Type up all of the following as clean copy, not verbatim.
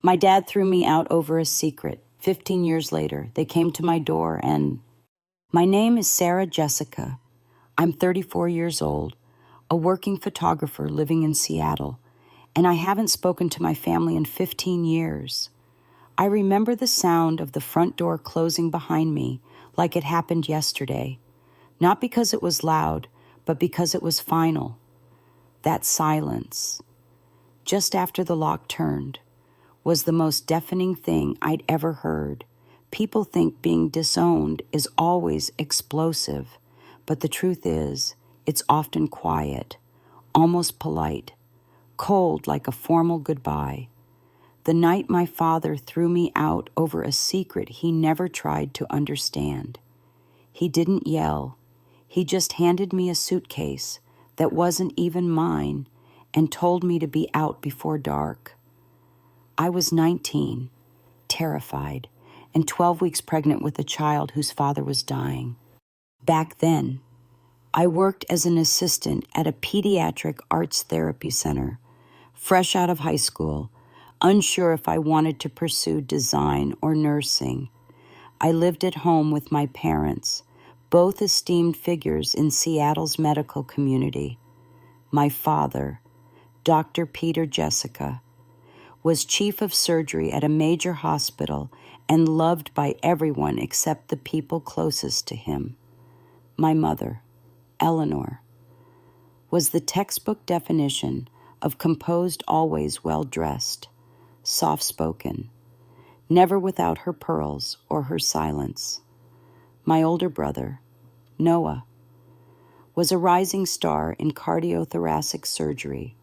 My dad threw me out over a secret. 15 years later, they came to my door and... My name is Sarah Jessica. I'm 34 years old, a working photographer living in Seattle, and I haven't spoken to my family in 15 years. I remember the sound of the front door closing behind me like it happened yesterday, not because it was loud, but because it was final. That silence, just after the lock turned, was the most deafening thing I'd ever heard. People think being disowned is always explosive, but the truth is, it's often quiet, almost polite, cold like a formal goodbye. The night my father threw me out over a secret he never tried to understand. He didn't yell. He just handed me a suitcase that wasn't even mine and told me to be out before dark. I was 19, terrified, and 12 weeks pregnant with a child whose father was dying. Back then, I worked as an assistant at a pediatric arts therapy center, fresh out of high school, unsure if I wanted to pursue design or nursing. I lived at home with my parents, both esteemed figures in Seattle's medical community. My father, Dr. Peter Jessica, was chief of surgery at a major hospital and loved by everyone except the people closest to him. My mother, Eleanor, was the textbook definition of composed, always well-dressed, soft-spoken, never without her pearls or her silence. My older brother, Noah, was a rising star in cardiothoracic surgery,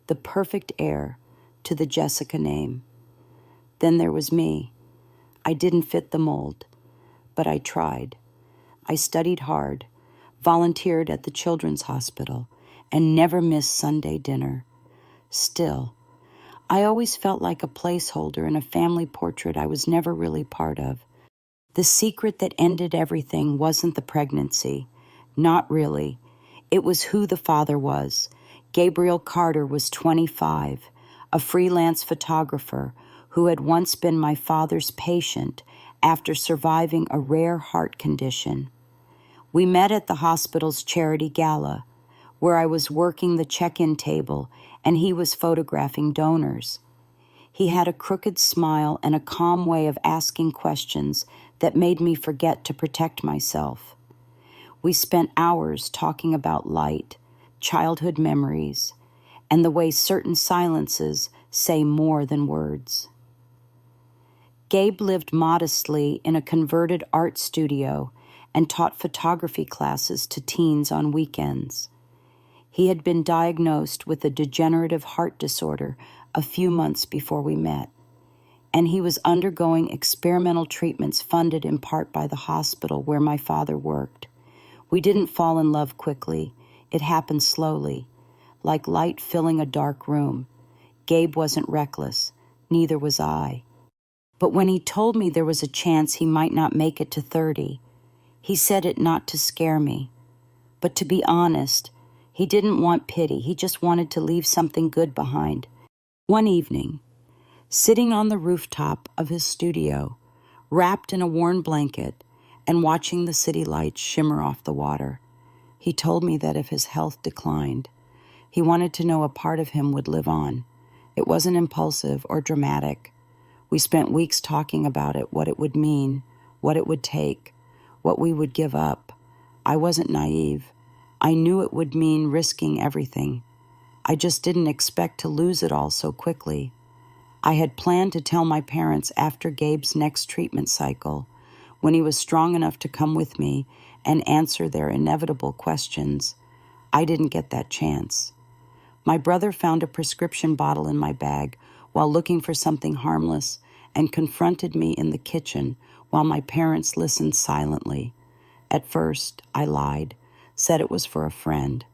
the perfect heir to the Jessica name. Then there was me. I didn't fit the mold, but I tried. I studied hard, volunteered at the Children's Hospital, and never missed Sunday dinner. Still, I always felt like a placeholder in a family portrait I was never really part of. The secret that ended everything wasn't the pregnancy. Not really. It was who the father was. Gabriel Carter was 25, a freelance photographer who had once been my father's patient after surviving a rare heart condition. We met at the hospital's charity gala, where I was working the check-in table and he was photographing donors. He had a crooked smile and a calm way of asking questions that made me forget to protect myself. We spent hours talking about light, childhood memories, and the way certain silences say more than words. Gabe lived modestly in a converted art studio and taught photography classes to teens on weekends. He had been diagnosed with a degenerative heart disorder a few months before we met, and he was undergoing experimental treatments funded in part by the hospital where my father worked. We didn't fall in love quickly. It happened slowly, like light filling a dark room. Gabe wasn't reckless, neither was I. But when he told me there was a chance he might not make it to 30, he said it not to scare me. But to be honest, he didn't want pity. He just wanted to leave something good behind. One evening, sitting on the rooftop of his studio, wrapped in a worn blanket and watching the city lights shimmer off the water, he told me that if his health declined, he wanted to know a part of him would live on. It wasn't impulsive or dramatic. We spent weeks talking about it, what it would mean, what it would take, what we would give up. I wasn't naive. I knew it would mean risking everything. I just didn't expect to lose it all so quickly. I had planned to tell my parents after Gabe's next treatment cycle, when he was strong enough to come with me and answer their inevitable questions. I didn't get that chance. My brother found a prescription bottle in my bag while looking for something harmless and confronted me in the kitchen while my parents listened silently. At first, I lied, said it was for a friend.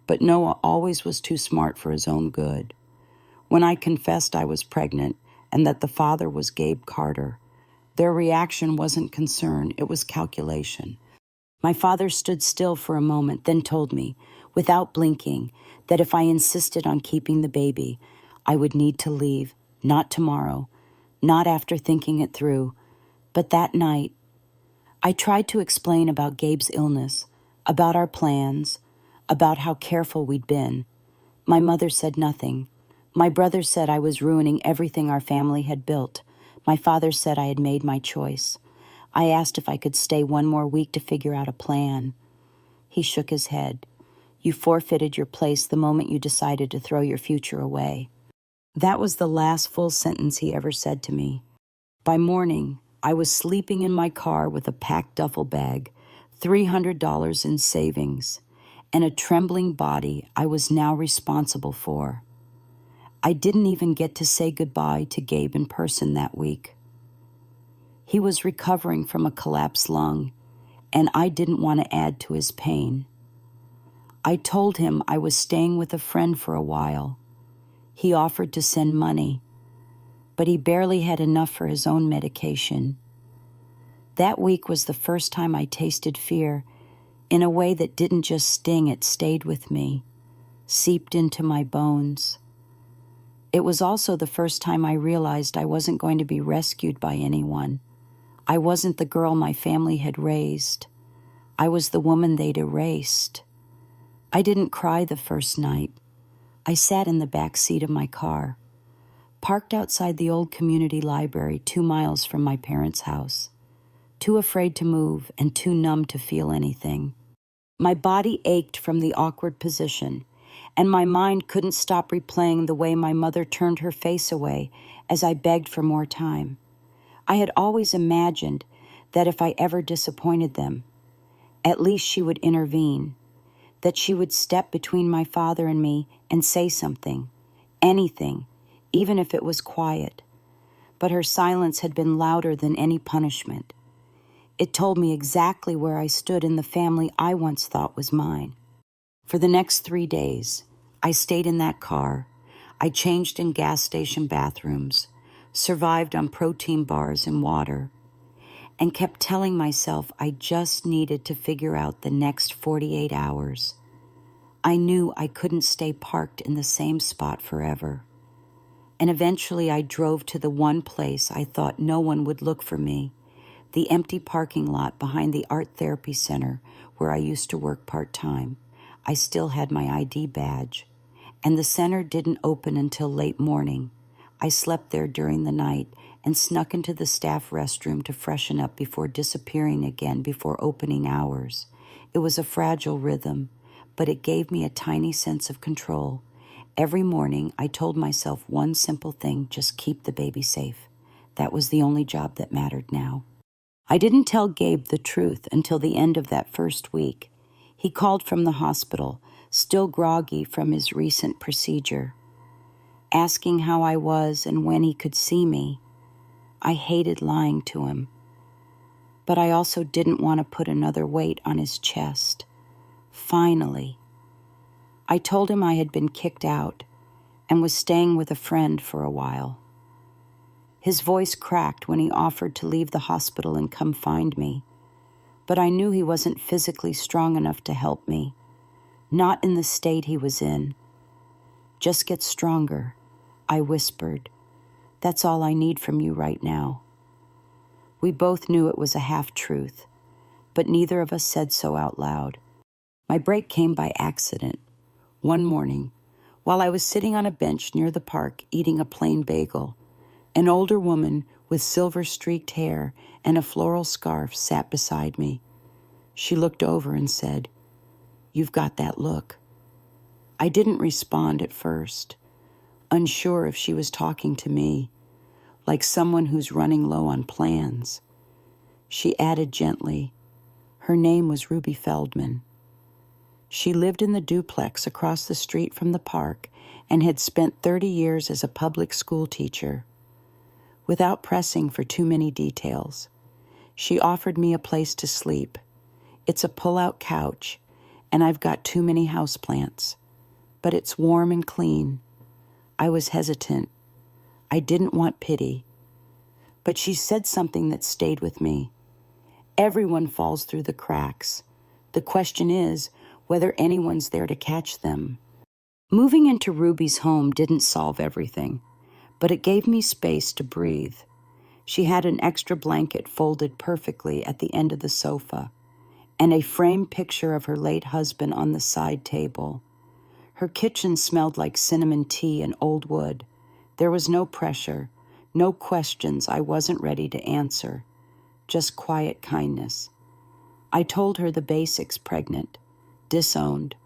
But Noah always was too smart for his own good. When I confessed I was pregnant and that the father was Gabe Carter, their reaction wasn't concern, it was calculation. My father stood still for a moment, then told me, without blinking, that if I insisted on keeping the baby, I would need to leave Not tomorrow, not after thinking it through, but that night. I tried to explain about Gabe's illness, about our plans, about how careful we'd been. My mother said nothing. My brother said I was ruining everything our family had built. My father said I had made my choice. I asked if I could stay one more week to figure out a plan. He shook his head. You forfeited your place the moment you decided to throw your future away. That was the last full sentence he ever said to me. By morning, I was sleeping in my car with a packed duffel bag, $300 in savings, and a trembling body I was now responsible for. I didn't even get to say goodbye to Gabe in person that week. He was recovering from a collapsed lung, and I didn't want to add to his pain. I told him I was staying with a friend for a while. He offered to send money, but he barely had enough for his own medication. That week was the first time I tasted fear in a way that didn't just sting, it stayed with me, seeped into my bones. It was also the first time I realized I wasn't going to be rescued by anyone. I wasn't the girl my family had raised. I was the woman they'd erased. I didn't cry the first night. I sat in the back seat of my car, parked outside the old community library 2 miles from my parents' house, too afraid to move and too numb to feel anything. My body ached from the awkward position, and my mind couldn't stop replaying the way my mother turned her face away as I begged for more time. I had always imagined that if I ever disappointed them, at least she would intervene, that she would step between my father and me and say something, anything, even if it was quiet. But her silence had been louder than any punishment. It told me exactly where I stood in the family I once thought was mine. For the next 3 days, I stayed in that car. I changed in gas station bathrooms, survived on protein bars and water, and kept telling myself I just needed to figure out the next 48 hours. I knew I couldn't stay parked in the same spot forever. And eventually I drove to the one place I thought no one would look for me, the empty parking lot behind the art therapy center where I used to work part-time. I still had my ID badge, and the center didn't open until late morning. I slept there during the night and snuck into the staff restroom to freshen up before disappearing again before opening hours. It was a fragile rhythm, but it gave me a tiny sense of control. Every morning, I told myself one simple thing: just keep the baby safe. That was the only job that mattered now. I didn't tell Gabe the truth until the end of that first week. He called from the hospital, still groggy from his recent procedure, asking how I was and when he could see me. I hated lying to him, but I also didn't want to put another weight on his chest. Finally, I told him I had been kicked out and was staying with a friend for a while. His voice cracked when he offered to leave the hospital and come find me, but I knew he wasn't physically strong enough to help me, not in the state he was in. Just get stronger, I whispered. That's all I need from you right now. We both knew it was a half-truth, but neither of us said so out loud. My break came by accident. One morning, while I was sitting on a bench near the park eating a plain bagel, an older woman with silver-streaked hair and a floral scarf sat beside me. She looked over and said, "You've got that look." I didn't respond at first, unsure if she was talking to me, like someone who's running low on plans. She added gently, her name was Ruby Feldman. She lived in the duplex across the street from the park and had spent 30 years as a public school teacher. Without pressing for too many details, she offered me a place to sleep. It's a pull-out couch, and I've got too many houseplants, but it's warm and clean. I was hesitant. I didn't want pity. But she said something that stayed with me. Everyone falls through the cracks. The question is whether anyone's there to catch them. Moving into Ruby's home didn't solve everything, but it gave me space to breathe. She had an extra blanket folded perfectly at the end of the sofa, and a framed picture of her late husband on the side table. Her kitchen smelled like cinnamon tea and old wood. There was no pressure, no questions I wasn't ready to answer, just quiet kindness. I told her the basics: pregnant, disowned.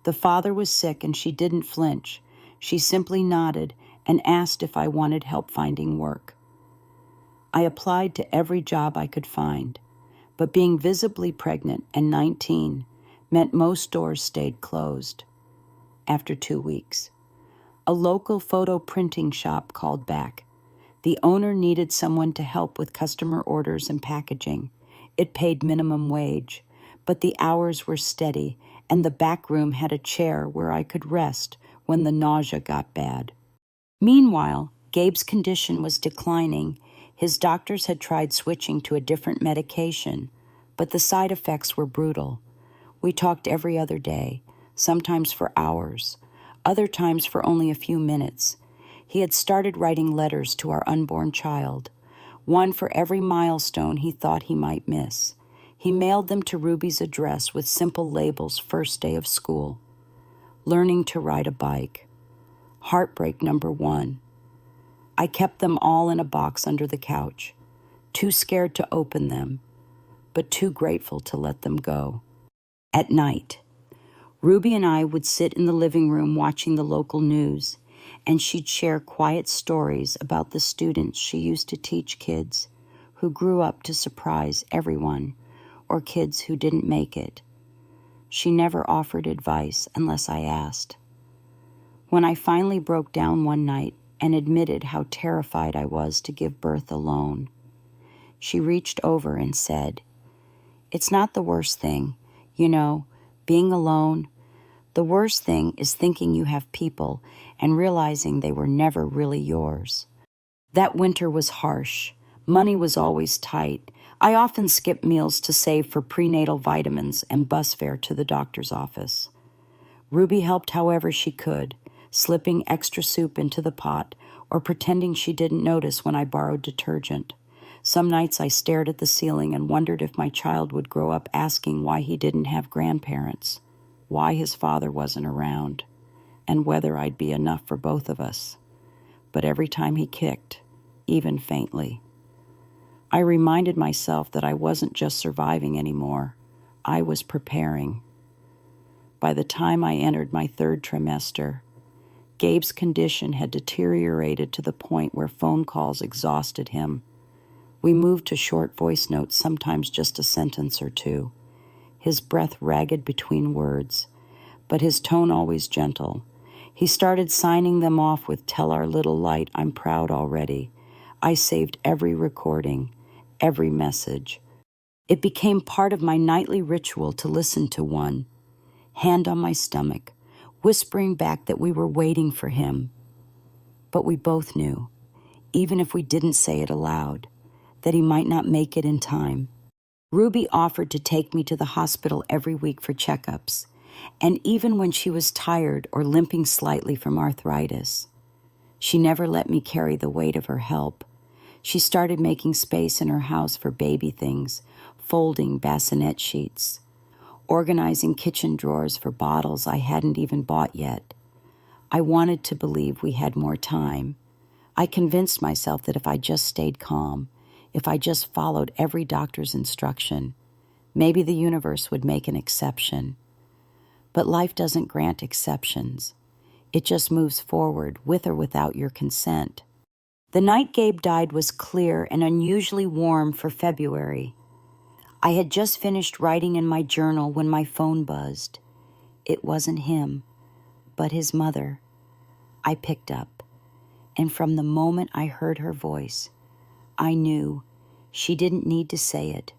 The father was sick and she didn't flinch. She simply nodded and asked if I wanted help finding work. I applied to every job I could find, but being visibly pregnant and 19 meant most doors stayed closed. After 2 weeks, a local photo printing shop called back. The owner needed someone to help with customer orders and packaging. It paid minimum wage, but the hours were steady, and the back room had a chair where I could rest when the nausea got bad. Meanwhile, Gabe's condition was declining. His doctors had tried switching to a different medication, but the side effects were brutal. We talked every other day, sometimes for hours, other times for only a few minutes. He had started writing letters to our unborn child, one for every milestone he thought he might miss. He mailed them to Ruby's address with simple labels: first day of school, learning to ride a bike, heartbreak number 1. I kept them all in a box under the couch, too scared to open them, but too grateful to let them go. At night, Ruby and I would sit in the living room watching the local news, and she'd share quiet stories about the students she used to teach, kids who grew up to surprise everyone, or kids who didn't make it. She never offered advice unless I asked. When I finally broke down one night and admitted how terrified I was to give birth alone, she reached over and said, "It's not the worst thing, being alone. The worst thing is thinking you have people and realizing they were never really yours." That winter was harsh. Money was always tight. I often skipped meals to save for prenatal vitamins and bus fare to the doctor's office. Ruby helped however she could, slipping extra soup into the pot or pretending she didn't notice when I borrowed detergent. Some nights I stared at the ceiling and wondered if my child would grow up asking why he didn't have grandparents, why his father wasn't around, and whether I'd be enough for both of us. But every time he kicked, even faintly, I reminded myself that I wasn't just surviving anymore. I was preparing. By the time I entered my 3rd trimester, Gabe's condition had deteriorated to the point where phone calls exhausted him. We moved to short voice notes, sometimes just a sentence or two, his breath ragged between words, but his tone always gentle. He started signing them off with "Tell our little light I'm proud already." I saved every recording, every message. It became part of my nightly ritual to listen to one, hand on my stomach, whispering back that we were waiting for him. But we both knew, even if we didn't say it aloud, that he might not make it in time. Ruby offered to take me to the hospital every week for checkups, and even when she was tired or limping slightly from arthritis, she never let me carry the weight of her help. She started making space in her house for baby things, folding bassinet sheets, organizing kitchen drawers for bottles I hadn't even bought yet. I wanted to believe we had more time. I convinced myself that if I just stayed calm, if I just followed every doctor's instruction, maybe the universe would make an exception. But life doesn't grant exceptions. It just moves forward, with or without your consent. The night Gabe died was clear and unusually warm for February. I had just finished writing in my journal when my phone buzzed. It wasn't him, but his mother. I picked up, and from the moment I heard her voice, I knew she didn't need to say it,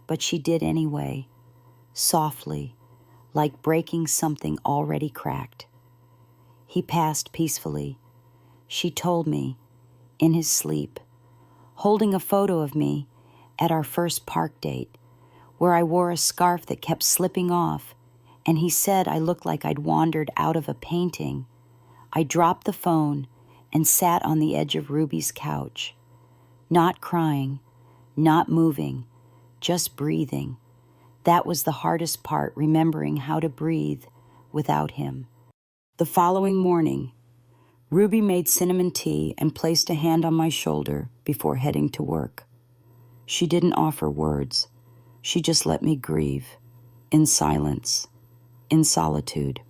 but she did anyway, softly, like breaking something already cracked. He passed peacefully, she told me, in his sleep, holding a photo of me at our first park date, where I wore a scarf that kept slipping off, and he said I looked like I'd wandered out of a painting. I dropped the phone and sat on the edge of Ruby's couch, not crying, not moving, just breathing. That was the hardest part, remembering how to breathe without him. The following morning, Ruby made cinnamon tea and placed a hand on my shoulder before heading to work. She didn't offer words. She just let me grieve, in silence, in solitude.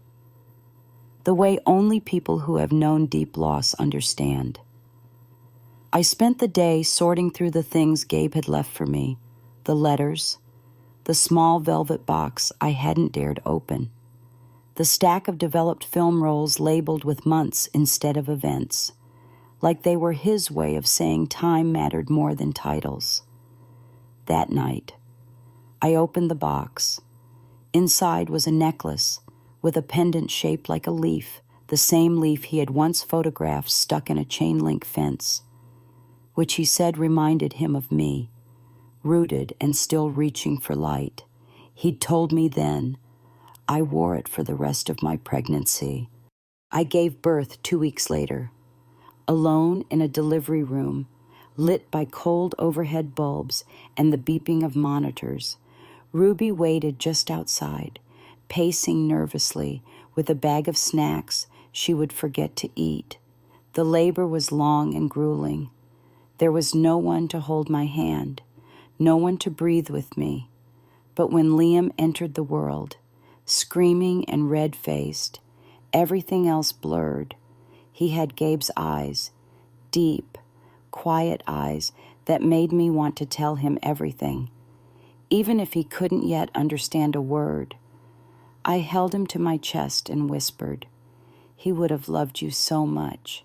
The way only people who have known deep loss understand. I spent the day sorting through the things Gabe had left for me, the letters, the small velvet box I hadn't dared open, the stack of developed film rolls labeled with months instead of events, like they were his way of saying time mattered more than titles. That night, I opened the box. Inside was a necklace with a pendant shaped like a leaf, the same leaf he had once photographed stuck in a chain-link fence, which he said reminded him of me, rooted and still reaching for light. He'd told me then. I wore it for the rest of my pregnancy. I gave birth 2 weeks later, alone in a delivery room, lit by cold overhead bulbs and the beeping of monitors. Ruby waited just outside, pacing nervously with a bag of snacks she would forget to eat. The labor was long and grueling. There was no one to hold my hand, no one to breathe with me. But when Liam entered the world, screaming and red-faced, everything else blurred. He had Gabe's eyes, deep, quiet eyes that made me want to tell him everything, even if he couldn't yet understand a word. I held him to my chest and whispered, "He would have loved you so much."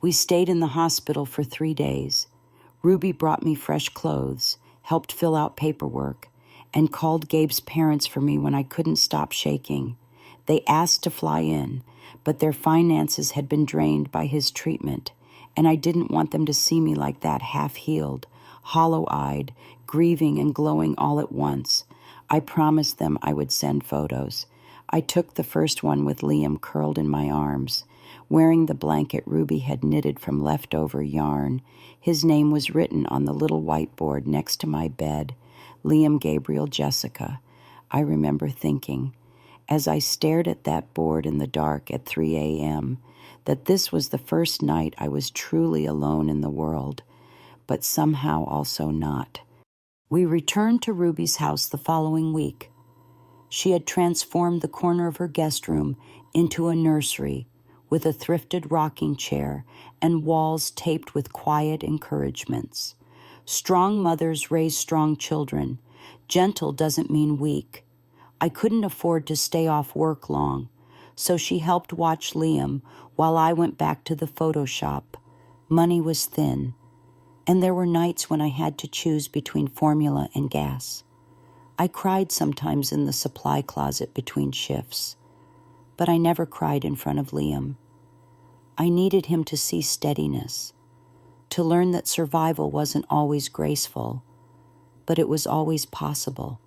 We stayed in the hospital for 3 days. Ruby brought me fresh clothes, helped fill out paperwork, and called Gabe's parents for me when I couldn't stop shaking. They asked to fly in, but their finances had been drained by his treatment, and I didn't want them to see me like that, half-healed, hollow-eyed, grieving and glowing all at once. I promised them I would send photos. I took the first one with Liam curled in my arms, wearing the blanket Ruby had knitted from leftover yarn. His name was written on the little whiteboard next to my bed, Liam Gabriel Jessica. I remember thinking, as I stared at that board in the dark at 3 a.m., that this was the first night I was truly alone in the world, but somehow also not. We returned to Ruby's house the following week. She had transformed the corner of her guest room into a nursery with a thrifted rocking chair and walls taped with quiet encouragements. Strong mothers raise strong children. Gentle doesn't mean weak. I couldn't afford to stay off work long, so she helped watch Liam while I went back to the photo shop. Money was thin, and there were nights when I had to choose between formula and gas. I cried sometimes in the supply closet between shifts, but I never cried in front of Liam. I needed him to see steadiness, to learn that survival wasn't always graceful, but it was always possible.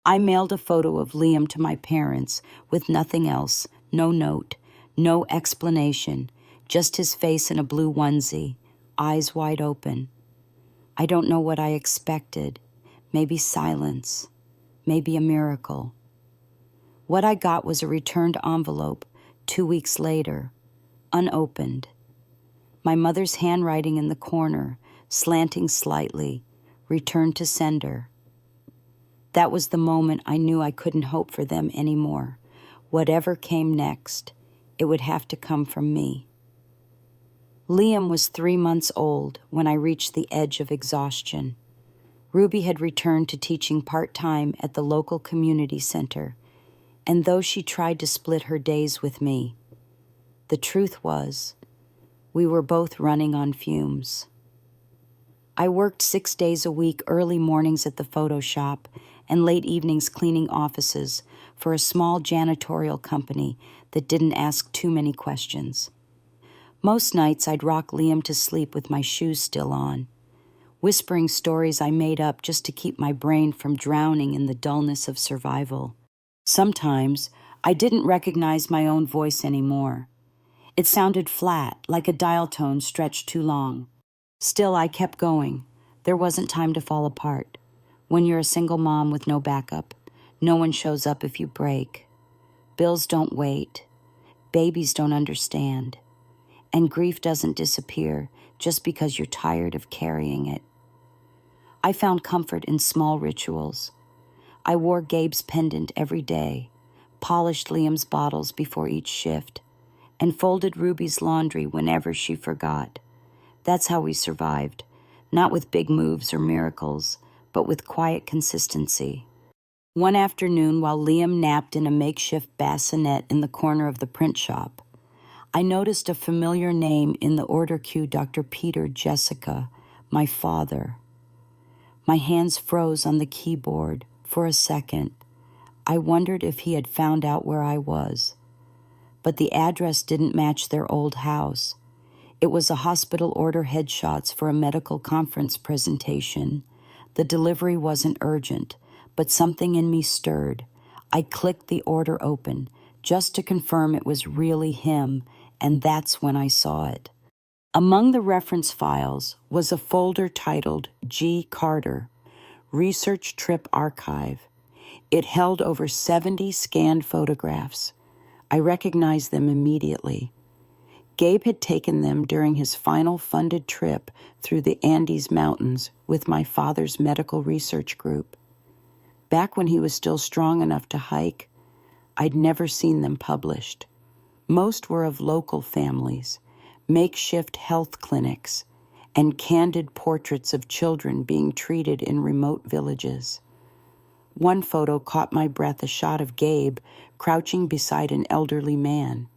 I mailed a photo of Liam to my parents with nothing else, no note, no explanation, just his face in a blue onesie, eyes wide open. I don't know what I expected, maybe silence, maybe a miracle. What I got was a returned envelope 2 weeks later, unopened. My mother's handwriting in the corner, slanting slightly, returned to sender. That was the moment I knew I couldn't hope for them anymore. Whatever came next, it would have to come from me. Liam was 3 months old when I reached the edge of exhaustion. Ruby had returned to teaching part-time at the local community center, and though she tried to split her days with me, the truth was, we were both running on fumes. I worked 6 days a week, early mornings at the photo shop and late evenings cleaning offices for a small janitorial company that didn't ask too many questions. Most nights I'd rock Liam to sleep with my shoes still on, whispering stories I made up just to keep my brain from drowning in the dullness of survival. Sometimes I didn't recognize my own voice anymore. It sounded flat, like a dial tone stretched too long. Still, I kept going. There wasn't time to fall apart. When you're a single mom with no backup, no one shows up if you break. Bills don't wait. Babies don't understand. And grief doesn't disappear just because you're tired of carrying it. I found comfort in small rituals. I wore Gabe's pendant every day, polished Liam's bottles before each shift, and folded Ruby's laundry whenever she forgot. That's how we survived, not with big moves or miracles, but with quiet consistency. One afternoon, while Liam napped in a makeshift bassinet in the corner of the print shop, I noticed a familiar name in the order queue, Dr. Peter Jessica, my father. My hands froze on the keyboard for a second. I wondered if he had found out where I was. But the address didn't match their old house. It was a hospital order headshots for a medical conference presentation. The delivery wasn't urgent, but something in me stirred. I clicked the order open, just to confirm it was really him, and that's when I saw it. Among the reference files was a folder titled G. Carter, Research Trip Archive. It held over 70 scanned photographs. I recognized them immediately. Gabe had taken them during his final funded trip through the Andes Mountains with my father's medical research group. Back when he was still strong enough to hike, I'd never seen them published. Most were of local families, makeshift health clinics, and candid portraits of children being treated in remote villages. One photo caught my breath, a shot of Gabe crouching beside an elderly man,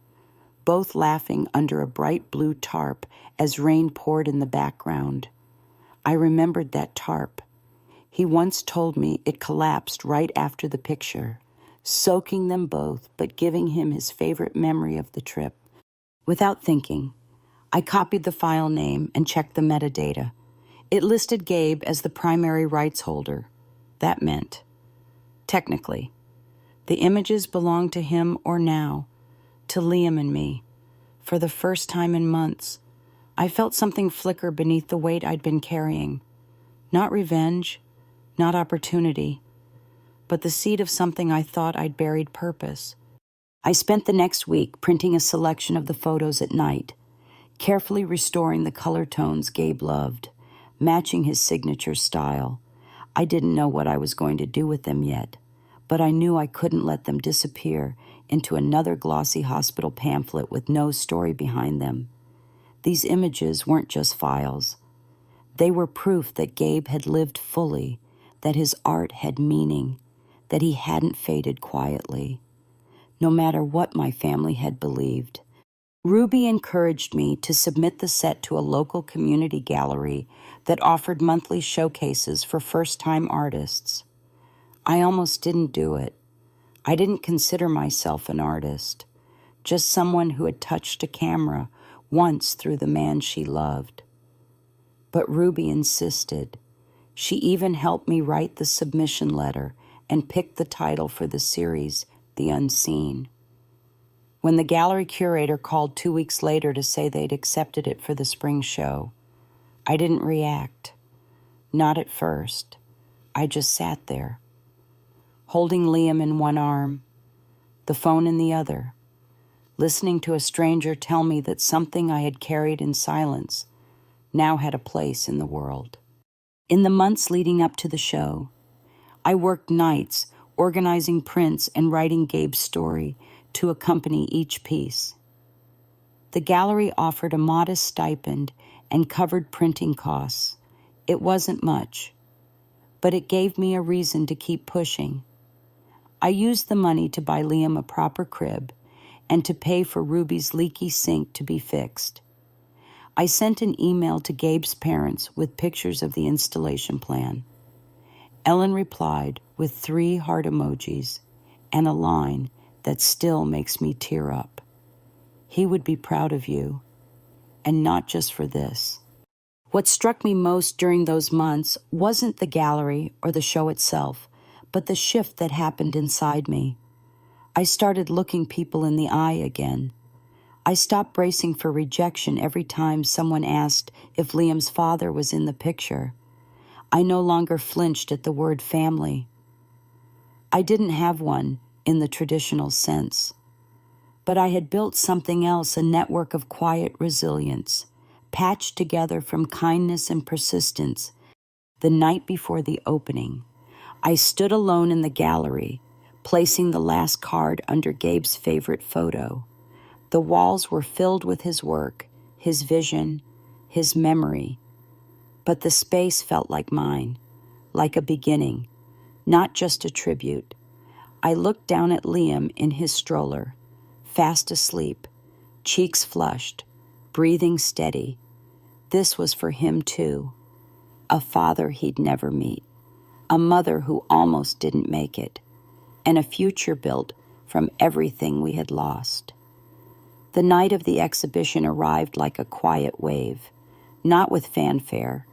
both laughing under a bright blue tarp as rain poured in the background. I remembered that tarp. He once told me it collapsed right after the picture, soaking them both, but giving him his favorite memory of the trip. Without thinking, I copied the file name and checked the metadata. It listed Gabe as the primary rights holder. That meant, technically, the images belonged to him or now, to Liam and me. For the first time in months, I felt something flicker beneath the weight I'd been carrying. Not revenge, not opportunity, but the seed of something I thought I'd buried purpose. I spent the next week printing a selection of the photos at night, carefully restoring the color tones Gabe loved, matching his signature style. I didn't know what I was going to do with them yet, but I knew I couldn't let them disappear into another glossy hospital pamphlet with no story behind them. These images weren't just files. They were proof that Gabe had lived fully, that his art had meaning, that he hadn't faded quietly. No matter what my family had believed. Ruby encouraged me to submit the set to a local community gallery that offered monthly showcases for first-time artists. I almost didn't do it. I didn't consider myself an artist, just someone who had touched a camera once through the man she loved. But Ruby insisted. She even helped me write the submission letter and pick the title for the series, The Unseen. When the gallery curator called 2 weeks later to say they'd accepted it for the spring show, I didn't react. Not at first. I just sat there, holding Liam in one arm, the phone in the other, listening to a stranger tell me that something I had carried in silence now had a place in the world. In the months leading up to the show, I worked nights organizing prints and writing Gabe's story to accompany each piece. The gallery offered a modest stipend and covered printing costs. It wasn't much, but it gave me a reason to keep pushing. I used the money to buy Liam a proper crib and to pay for Ruby's leaky sink to be fixed. I sent an email to Gabe's parents with pictures of the installation plan. Ellen replied with 3 heart emojis and a line that still makes me tear up. He would be proud of you, and not just for this. What struck me most during those months wasn't the gallery or the show itself, but the shift that happened inside me. I started looking people in the eye again. I stopped bracing for rejection every time someone asked if Liam's father was in the picture. I no longer flinched at the word family. I didn't have one in the traditional sense, but I had built something else, a network of quiet resilience, patched together from kindness and persistence. The night before the opening, I stood alone in the gallery, placing the last card under Gabe's favorite photo. The walls were filled with his work, his vision, his memory, but the space felt like mine, like a beginning, not just a tribute. I looked down at Liam in his stroller, fast asleep, cheeks flushed, breathing steady. This was for him too, a father he'd never meet, a mother who almost didn't make it, and a future built from everything we had lost. The night of the exhibition arrived like a quiet wave, not with fanfare,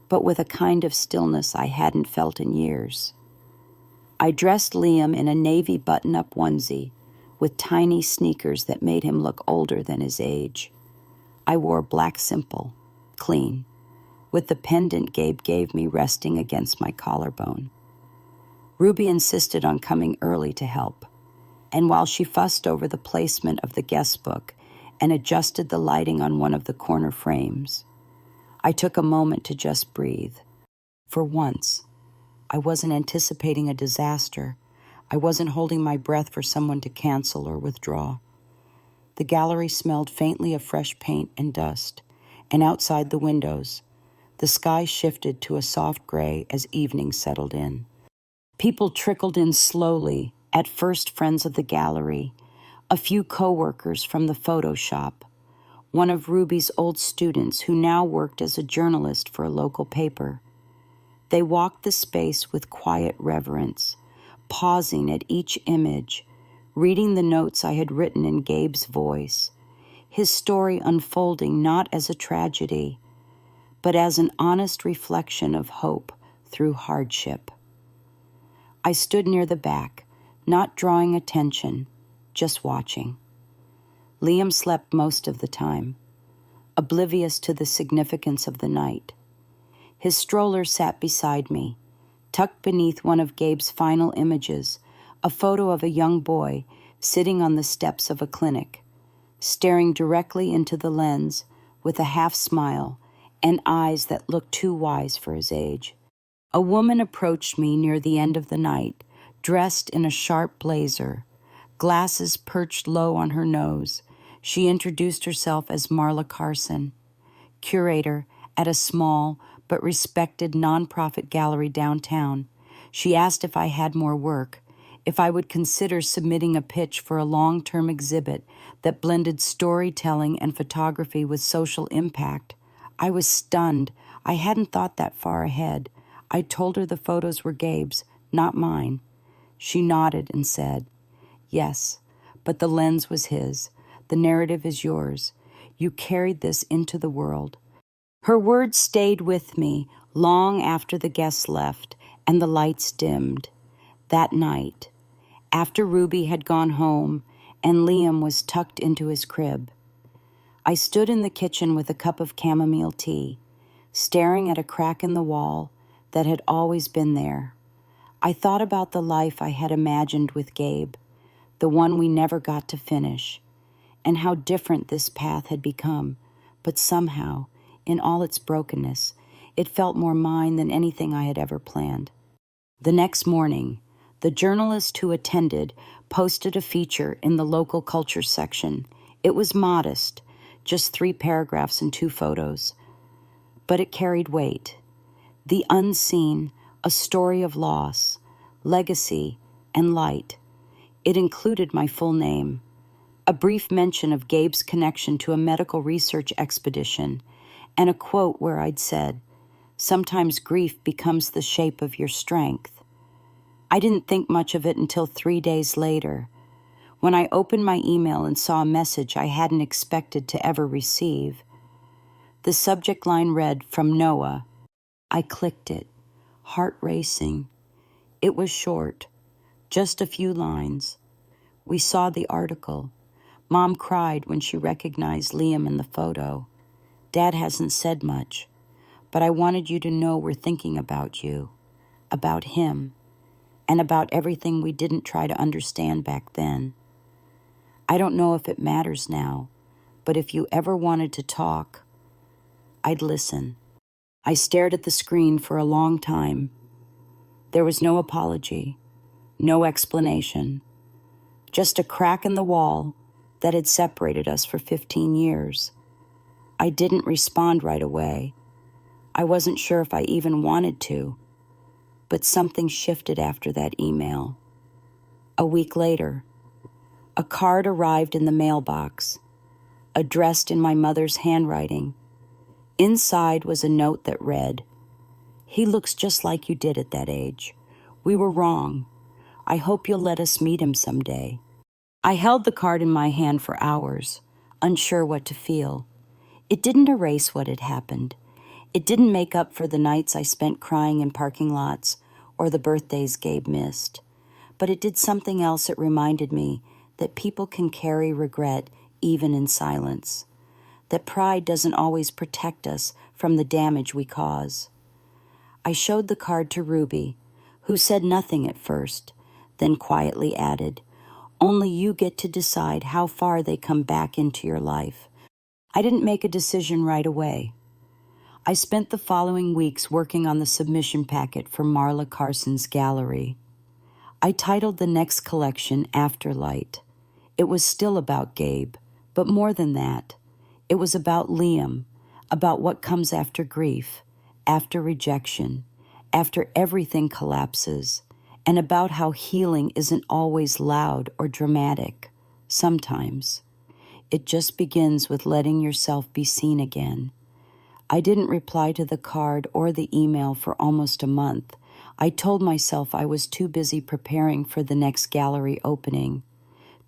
but with a kind of stillness I hadn't felt in years. I dressed Liam in a navy button-up onesie with tiny sneakers that made him look older than his age. I wore black simple, clean, with the pendant Gabe gave me resting against my collarbone. Ruby insisted on coming early to help, and while she fussed over the placement of the guest book and adjusted the lighting on one of the corner frames, I took a moment to just breathe. For once, I wasn't anticipating a disaster. I wasn't holding my breath for someone to cancel or withdraw. The gallery smelled faintly of fresh paint and dust, and outside the windows, the sky shifted to a soft gray as evening settled in. People trickled in slowly, at first friends of the gallery, a few co-workers from the photo shop, one of Ruby's old students who now worked as a journalist for a local paper. They walked the space with quiet reverence, pausing at each image, reading the notes I had written in Gabe's voice, his story unfolding not as a tragedy, but as an honest reflection of hope through hardship. I stood near the back, not drawing attention, just watching. Liam slept most of the time, oblivious to the significance of the night. His stroller sat beside me, tucked beneath one of Gabe's final images, a photo of a young boy sitting on the steps of a clinic, staring directly into the lens with a half smile and eyes that looked too wise for his age. A woman approached me near the end of the night, dressed in a sharp blazer, glasses perched low on her nose. She introduced herself as Marla Carson, curator at a small but respected nonprofit gallery downtown. She asked if I had more work, if I would consider submitting a pitch for a long-term exhibit that blended storytelling and photography with social impact. I was stunned. I hadn't thought that far ahead. I told her the photos were Gabe's, not mine. She nodded and said, "Yes, but the lens was his. The narrative is yours. You carried this into the world." Her words stayed with me long after the guests left and the lights dimmed. That night, after Ruby had gone home and Liam was tucked into his crib, I stood in the kitchen with a cup of chamomile tea, staring at a crack in the wall that had always been there. I thought about the life I had imagined with Gabe, the one we never got to finish, and how different this path had become, but somehow, in all its brokenness, it felt more mine than anything I had ever planned. The next morning, the journalist who attended posted a feature in the local culture section. It was modest, just 3 paragraphs and 2 photos, but it carried weight. The unseen, a story of loss, legacy, and light. It included my full name, a brief mention of Gabe's connection to a medical research expedition, and a quote where I'd said, "Sometimes grief becomes the shape of your strength." I didn't think much of it until 3 days later, when I opened my email and saw a message I hadn't expected to ever receive. The subject line read, "From Noah." I clicked it, heart racing. It was short, just a few lines. "We saw the article, Mom cried when she recognized Liam in the photo. Dad hasn't said much, but I wanted you to know we're thinking about you, about him, and about everything we didn't try to understand back then. I don't know if it matters now, but if you ever wanted to talk, I'd listen. I stared at the screen for a long time. There was no apology, no explanation, just a crack in the wall that had separated us for 15 years. I didn't respond right away. I wasn't sure if I even wanted to, but something shifted after that email. A week later, a card arrived in the mailbox, addressed in my mother's handwriting. Inside was a note that read, "He looks just like you did at that age. We were wrong. I hope you'll let us meet him someday." I held the card in my hand for hours, unsure what to feel. It didn't erase what had happened. It didn't make up for the nights I spent crying in parking lots or the birthdays Gabe missed. But it did something else. It reminded me that people can carry regret even in silence, that pride doesn't always protect us from the damage we cause. I showed the card to Ruby, who said nothing at first, then quietly added, "Only you get to decide how far they come back into your life." I didn't make a decision right away. I spent the following weeks working on the submission packet for Marla Carson's gallery. I titled the next collection Afterlight. It was still about Gabe, but more than that. It was about Liam, about what comes after grief, after rejection, after everything collapses, and about how healing isn't always loud or dramatic. Sometimes it just begins with letting yourself be seen again. I didn't reply to the card or the email for almost a month. I told myself I was too busy preparing for the next gallery opening,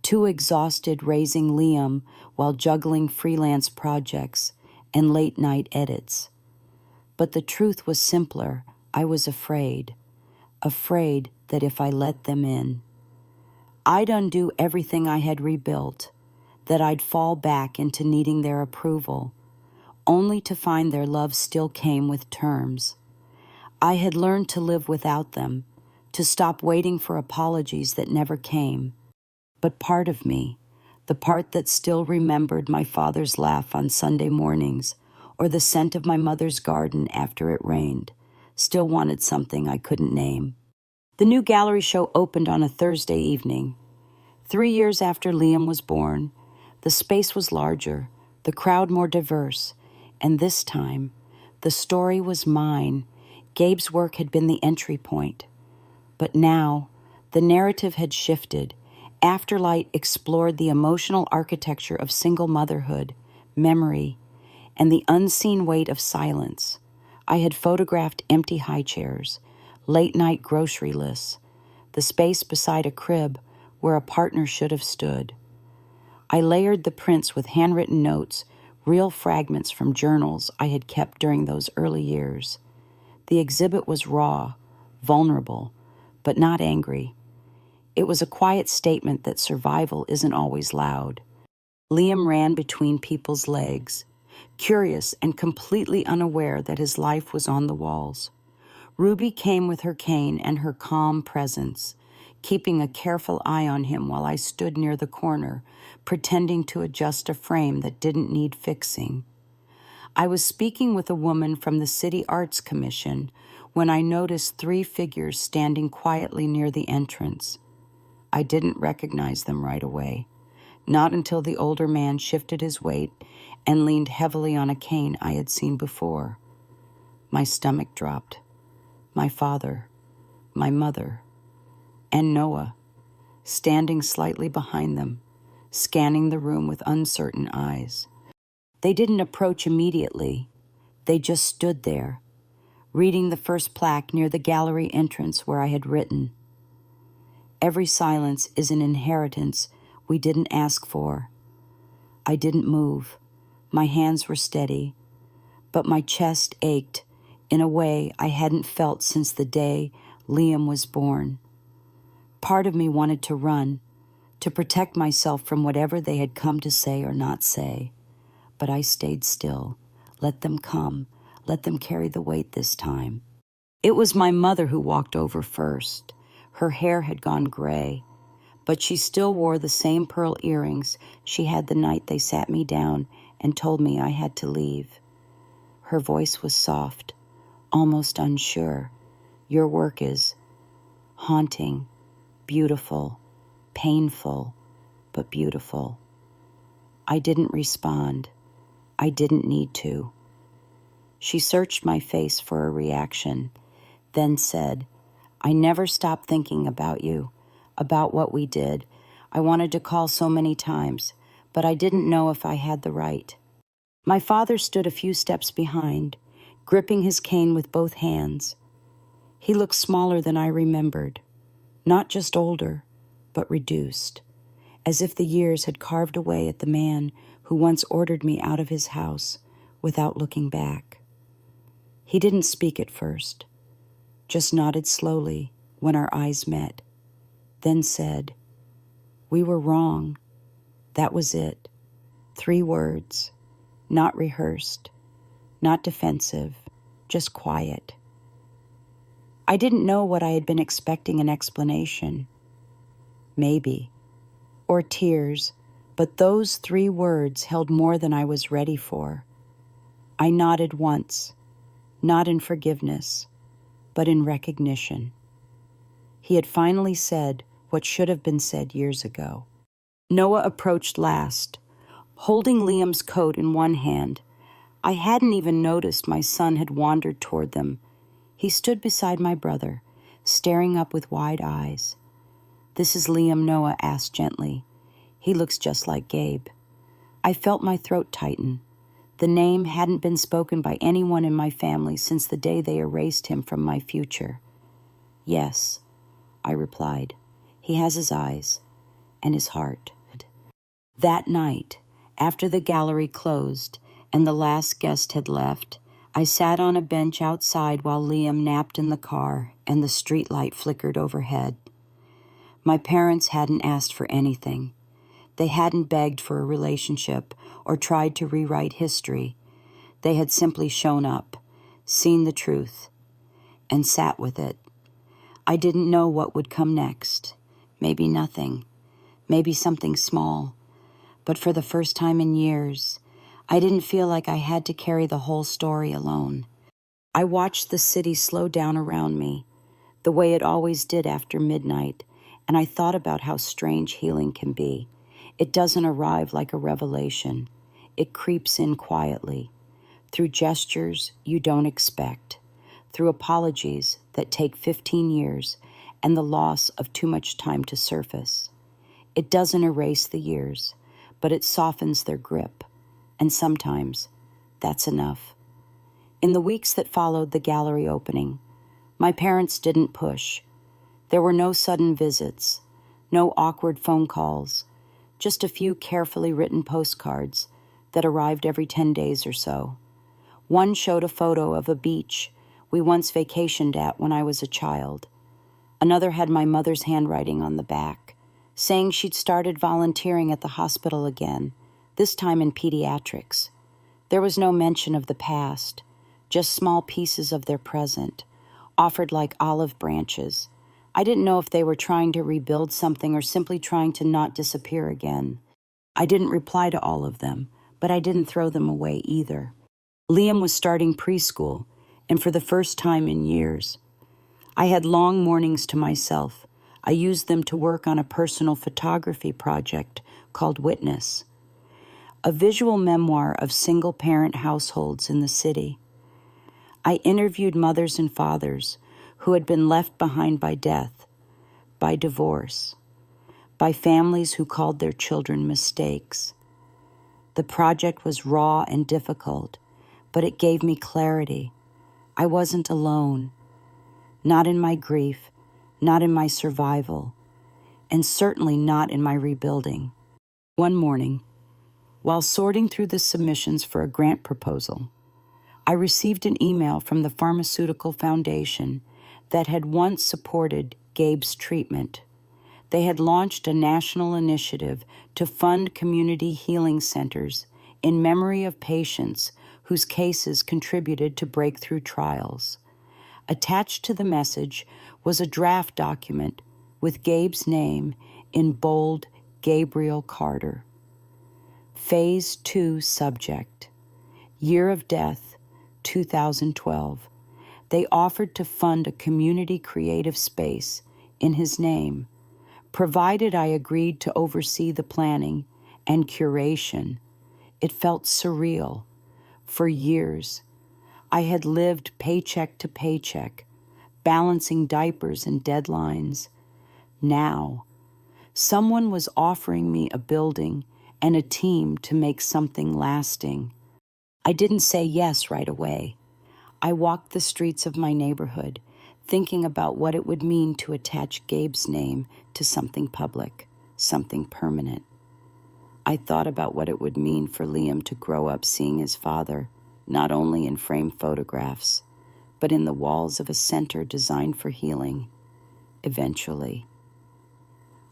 too exhausted raising Liam while juggling freelance projects and late-night edits. But the truth was simpler. I was afraid that if I let them in, I'd undo everything I had rebuilt, that I'd fall back into needing their approval, only to find their love still came with terms. I had learned to live without them, to stop waiting for apologies that never came. But part of me, the part that still remembered my father's laugh on Sunday mornings or the scent of my mother's garden after it rained, still wanted something I couldn't name. The new gallery show opened on a Thursday evening. 3 years after Liam was born, the space was larger, the crowd more diverse, and this time, the story was mine. Gabe's work had been the entry point. But now, the narrative had shifted. Afterlight explored the emotional architecture of single motherhood, memory, and the unseen weight of silence. I had photographed empty high chairs, late-night grocery lists, the space beside a crib where a partner should have stood. I layered the prints with handwritten notes, real fragments from journals I had kept during those early years. The exhibit was raw, vulnerable, but not angry. It was a quiet statement that survival isn't always loud. Liam ran between people's legs, curious and completely unaware that his life was on the walls. Ruby came with her cane and her calm presence, keeping a careful eye on him while I stood near the corner, pretending to adjust a frame that didn't need fixing. I was speaking with a woman from the City Arts Commission when I noticed 3 figures standing quietly near the entrance. I didn't recognize them right away, not until the older man shifted his weight and leaned heavily on a cane I had seen before. My stomach dropped. My father, my mother, and Noah, standing slightly behind them, scanning the room with uncertain eyes. They didn't approach immediately. They just stood there, reading the first plaque near the gallery entrance where I had written, "Every silence is an inheritance we didn't ask for." I didn't move. My hands were steady, but my chest ached in a way I hadn't felt since the day Liam was born. Part of me wanted to run, to protect myself from whatever they had come to say or not say. But I stayed still. Let them come. Let them carry the weight this time. It was my mother who walked over first. Her hair had gone gray, but she still wore the same pearl earrings she had the night they sat me down and told me I had to leave. Her voice was soft, almost unsure. Your work is haunting, beautiful, painful, but beautiful. I didn't respond. I didn't need to. She searched my face for a reaction, then said, I never stopped thinking about you, about what we did. I wanted to call so many times, but I didn't know if I had the right. My father stood a few steps behind, gripping his cane with both hands. He looked smaller than I remembered, not just older, but reduced, as if the years had carved away at the man who once ordered me out of his house without looking back. He didn't speak at first, just nodded slowly when our eyes met, then said, We were wrong. That was it. 3 words, not rehearsed, not defensive, just quiet. I didn't know what I had been expecting an explanation. Maybe. Or tears, but those 3 words held more than I was ready for. I nodded once, not in forgiveness, but in recognition. He had finally said what should have been said years ago. Noah approached last, holding Liam's coat in one hand. I hadn't even noticed my son had wandered toward them. He stood beside my brother, staring up with wide eyes. This is Liam, Noah asked gently. He looks just like Gabe. I felt my throat tighten. The name hadn't been spoken by anyone in my family since the day they erased him from my future. Yes, I replied. He has his eyes and his heart. That night, after the gallery closed and the last guest had left, I sat on a bench outside while Liam napped in the car and the streetlight flickered overhead. My parents hadn't asked for anything. They hadn't begged for a relationship or tried to rewrite history. They had simply shown up, seen the truth, and sat with it. I didn't know what would come next. Maybe nothing. Maybe something small. But for the first time in years, I didn't feel like I had to carry the whole story alone. I watched the city slow down around me, the way it always did after midnight, and I thought about how strange healing can be. It doesn't arrive like a revelation. It creeps in quietly, through gestures you don't expect, through apologies that take 15 years and the loss of too much time to surface. It doesn't erase the years, but it softens their grip, and sometimes that's enough. In the weeks that followed the gallery opening, my parents didn't push. There were no sudden visits, no awkward phone calls, just a few carefully written postcards that arrived every 10 days or so. One showed a photo of a beach we once vacationed at when I was a child. Another had my mother's handwriting on the back, saying she'd started volunteering at the hospital again, this time in pediatrics. There was no mention of the past, just small pieces of their present, offered like olive branches. I didn't know if they were trying to rebuild something or simply trying to not disappear again. I didn't reply to all of them, but I didn't throw them away either. Liam was starting preschool, and for the first time in years, I had long mornings to myself. I used them to work on a personal photography project called Witness, a visual memoir of single-parent households in the city. I interviewed mothers and fathers who had been left behind by death, by divorce, by families who called their children mistakes. The project was raw and difficult, but it gave me clarity. I wasn't alone, not in my grief, not in my survival, and certainly not in my rebuilding. One morning, while sorting through the submissions for a grant proposal, I received an email from the pharmaceutical foundation that had once supported Gabe's treatment. They had launched a national initiative to fund community healing centers in memory of patients whose cases contributed to breakthrough trials. Attached to the message was a draft document with Gabe's name in bold Gabriel Carter. Phase 2 subject. Year of death, 2012. They offered to fund a community creative space in his name, provided I agreed to oversee the planning and curation. It felt surreal. For years, I had lived paycheck to paycheck, balancing diapers and deadlines. Now, someone was offering me a building and a team to make something lasting. I didn't say yes right away. I walked the streets of my neighborhood, thinking about what it would mean to attach Gabe's name to something public, something permanent. I thought about what it would mean for Liam to grow up seeing his father, not only in framed photographs, but in the walls of a center designed for healing, eventually.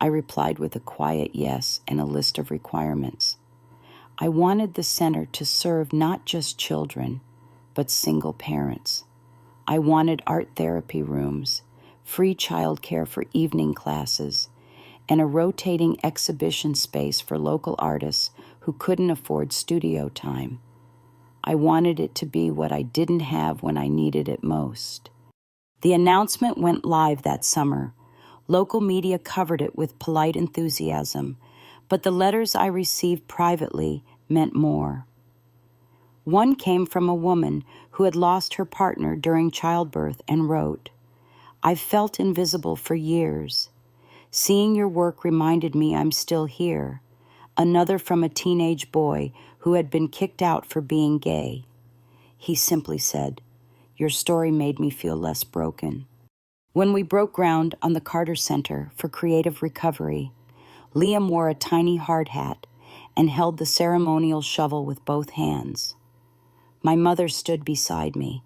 I replied with a quiet yes and a list of requirements. I wanted the center to serve not just children, but single parents. I wanted art therapy rooms, free childcare for evening classes, and a rotating exhibition space for local artists who couldn't afford studio time. I wanted it to be what I didn't have when I needed it most. The announcement went live that summer. Local media covered it with polite enthusiasm, but the letters I received privately meant more. One came from a woman who had lost her partner during childbirth and wrote, "I've felt invisible for years. Seeing your work reminded me I'm still here." Another from a teenage boy who had been kicked out for being gay. He simply said, "Your story made me feel less broken." When we broke ground on the Carter Center for Creative Recovery, Liam wore a tiny hard hat and held the ceremonial shovel with both hands. My mother stood beside me,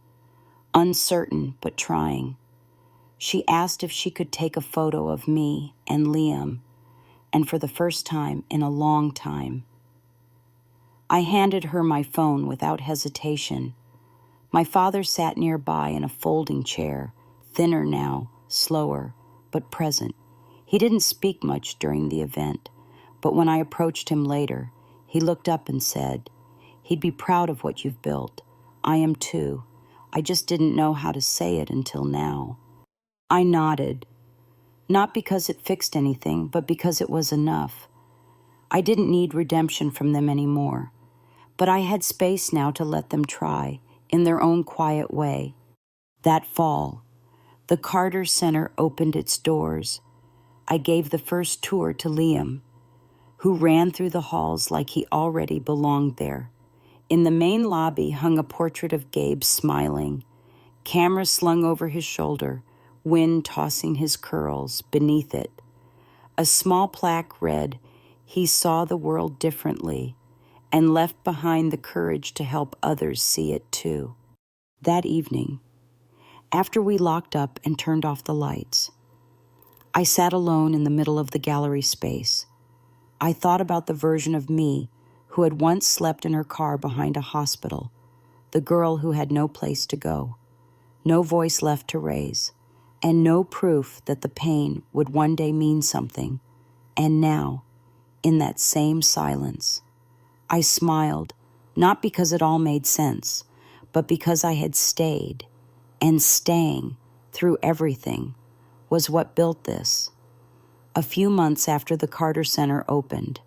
uncertain but trying. She asked if she could take a photo of me and Liam, and for the first time in a long time. I handed her my phone without hesitation. My father sat nearby in a folding chair, thinner now, slower, but present. He didn't speak much during the event, but when I approached him later, he looked up and said, "He'd be proud of what you've built. I am too. I just didn't know how to say it until now." I nodded, not because it fixed anything, but because it was enough. I didn't need redemption from them anymore, but I had space now to let them try, in their own quiet way. That fall, the Carter Center opened its doors. I gave the first tour to Liam, who ran through the halls like he already belonged there. In the main lobby hung a portrait of Gabe smiling, camera slung over his shoulder, wind tossing his curls beneath it. A small plaque read, "He saw the world differently," and left behind the courage to help others see it too. That evening, after we locked up and turned off the lights, I sat alone in the middle of the gallery space. I thought about the version of me who had once slept in her car behind a hospital, the girl who had no place to go, no voice left to raise, and no proof that the pain would one day mean something. And now, in that same silence, I smiled, not because it all made sense, but because I had stayed, and staying through everything was what built this. A few months after the Carter Center opened,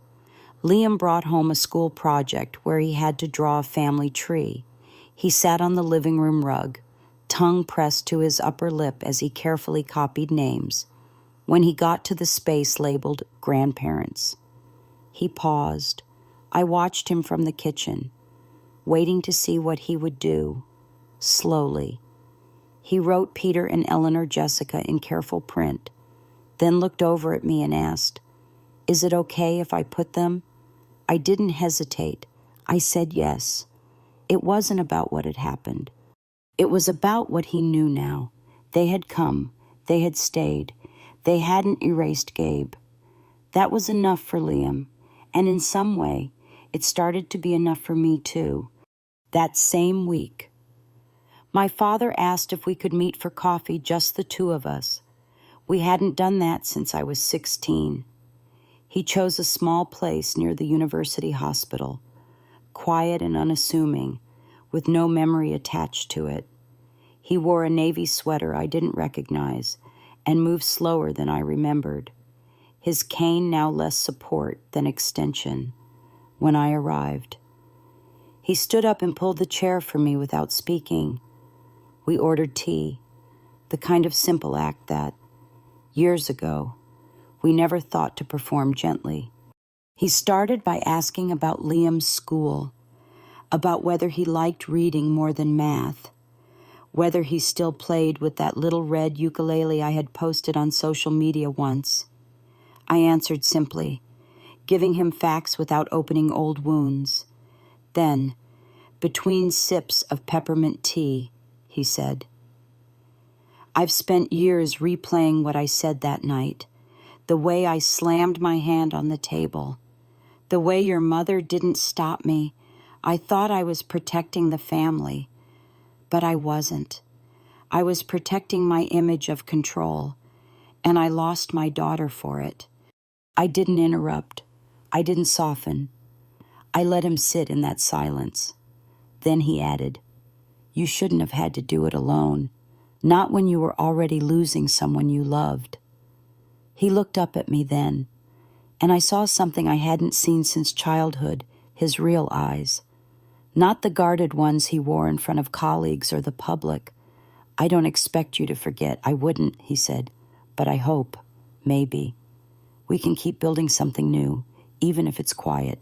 Liam brought home a school project where he had to draw a family tree. He sat on the living room rug, tongue pressed to his upper lip as he carefully copied names. When he got to the space labeled grandparents, he paused. I watched him from the kitchen, waiting to see what he would do. Slowly, he wrote Peter and Eleanor Jessica in careful print, then looked over at me and asked, "Is it okay if I put them?" I didn't hesitate. I said yes. It wasn't about what had happened. It was about what he knew now. They had come. They had stayed. They hadn't erased Gabe. That was enough for Liam, and in some way, it started to be enough for me too. That same week, my father asked if we could meet for coffee, just the two of us. We hadn't done that since I was 16. He chose a small place near the university hospital, quiet and unassuming, with no memory attached to it. He wore a navy sweater I didn't recognize and moved slower than I remembered, his cane now less support than extension. When I arrived, he stood up and pulled the chair for me without speaking. We ordered tea, the kind of simple act that, years ago, we never thought to perform gently. He started by asking about Liam's school, about whether he liked reading more than math, whether he still played with that little red ukulele I had posted on social media once. I answered simply, giving him facts without opening old wounds. Then, between sips of peppermint tea, he said, "I've spent years replaying what I said that night, the way I slammed my hand on the table, the way your mother didn't stop me. I thought I was protecting the family, but I wasn't. I was protecting my image of control, and I lost my daughter for it." I didn't interrupt. I didn't soften. I let him sit in that silence. Then he added, "You shouldn't have had to do it alone, not when you were already losing someone you loved." He looked up at me then, and I saw something I hadn't seen since childhood, his real eyes. Not the guarded ones he wore in front of colleagues or the public. "I don't expect you to forget. I wouldn't," he said. "But I hope, maybe, we can keep building something new, even if it's quiet."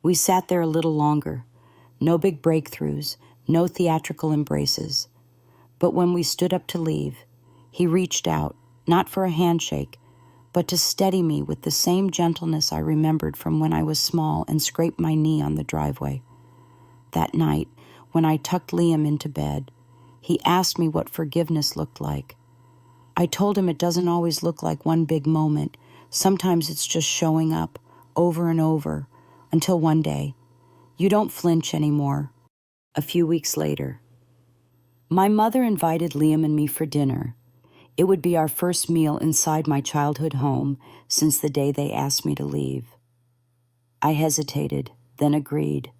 We sat there a little longer. No big breakthroughs, no theatrical embraces. But when we stood up to leave, he reached out, not for a handshake, but to steady me with the same gentleness I remembered from when I was small and scraped my knee on the driveway. That night, when I tucked Liam into bed, he asked me what forgiveness looked like. I told him it doesn't always look like one big moment. Sometimes it's just showing up, over and over, until one day, you don't flinch anymore. A few weeks later, my mother invited Liam and me for dinner. It would be our first meal inside my childhood home since the day they asked me to leave. I hesitated, then agreed,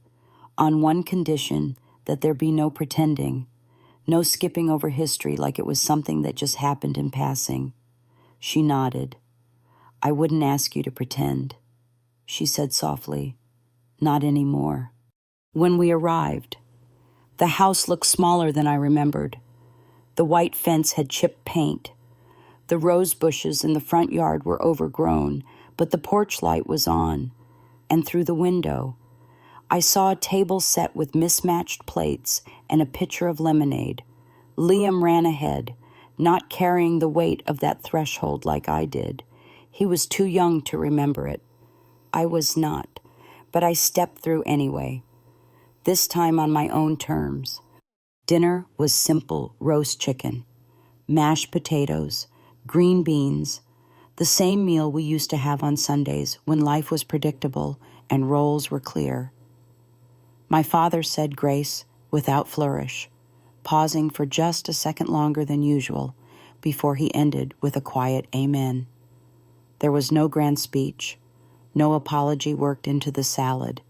on one condition, that there be no pretending, no skipping over history like it was something that just happened in passing. She nodded. "I wouldn't ask you to pretend," she said softly. "Not anymore." When we arrived, the house looked smaller than I remembered. The white fence had chipped paint. The rose bushes in the front yard were overgrown, but the porch light was on, and through the window, I saw a table set with mismatched plates and a pitcher of lemonade. Liam ran ahead, not carrying the weight of that threshold like I did. He was too young to remember it. I was not, but I stepped through anyway, this time on my own terms. Dinner was simple roast chicken, mashed potatoes, green beans, the same meal we used to have on Sundays when life was predictable and roles were clear. My father said grace without flourish, pausing for just a second longer than usual before he ended with a quiet amen. There was no grand speech, no apology worked into the salad,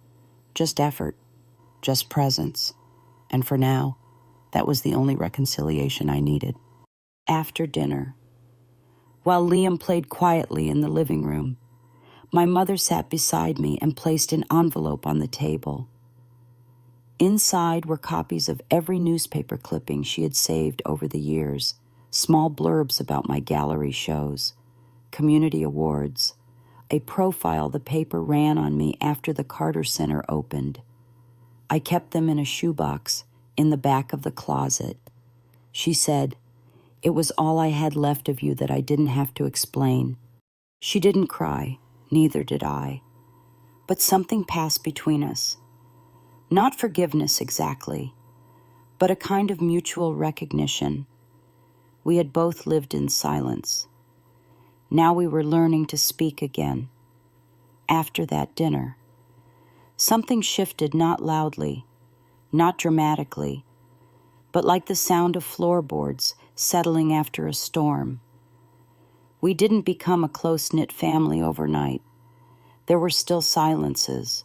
just effort, just presence, and for now, that was the only reconciliation I needed. After dinner, while Liam played quietly in the living room, my mother sat beside me and placed an envelope on the table. Inside were copies of every newspaper clipping she had saved over the years, small blurbs about my gallery shows, community awards, a profile the paper ran on me after the Carter Center opened. I kept them in a shoebox in the back of the closet. She said, "It was all I had left of you that I didn't have to explain." She didn't cry, neither did I. But something passed between us. Not forgiveness exactly, but a kind of mutual recognition. We had both lived in silence. Now we were learning to speak again. After that dinner, something shifted, not loudly, not dramatically, but like the sound of floorboards settling after a storm. We didn't become a close-knit family overnight. There were still silences,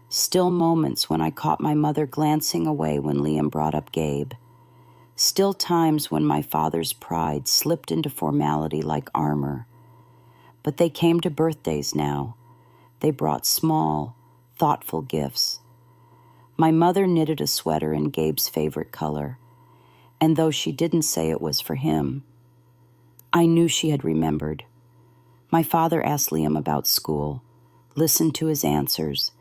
still moments when I caught my mother glancing away when Liam brought up Gabe, still times when my father's pride slipped into formality like armor. But they came to birthdays now. They brought small, thoughtful gifts. My mother knitted a sweater in Gabe's favorite color, and though she didn't say it was for him, I knew she had remembered. My father asked Liam about school, listened to his answers,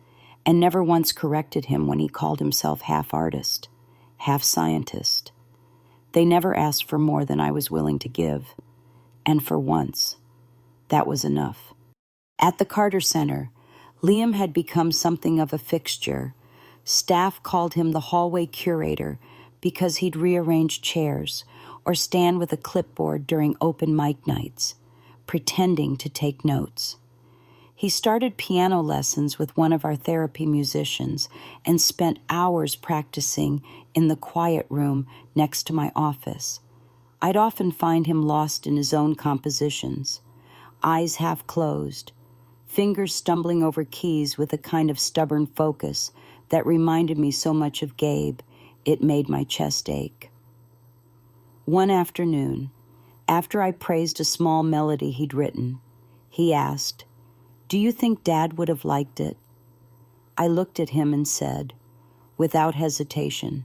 and never once corrected him when he called himself half artist, half scientist. They never asked for more than I was willing to give, and for once, that was enough. At the Carter Center, Liam had become something of a fixture. Staff called him the hallway curator because he'd rearrange chairs or stand with a clipboard during open mic nights, pretending to take notes. He started piano lessons with one of our therapy musicians and spent hours practicing in the quiet room next to my office. I'd often find him lost in his own compositions, eyes half closed, fingers stumbling over keys with a kind of stubborn focus that reminded me so much of Gabe, it made my chest ache. One afternoon, after I praised a small melody he'd written, he asked, "Do you think Dad would have liked it?" I looked at him and said, without hesitation,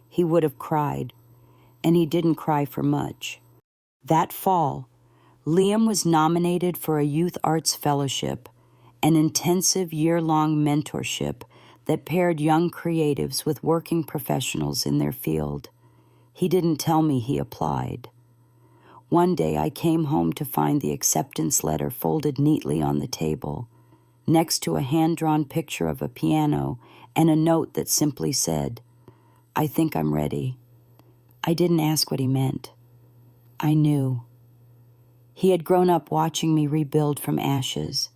he would have cried, and he didn't cry for much. That fall, Liam was nominated for a Youth Arts Fellowship, an intensive year-long mentorship that paired young creatives with working professionals in their field. He didn't tell me he applied. One day I came home to find the acceptance letter folded neatly on the table, next to a hand-drawn picture of a piano and a note that simply said, "I think I'm ready." I didn't ask what he meant. I knew. He had grown up watching me rebuild from ashes,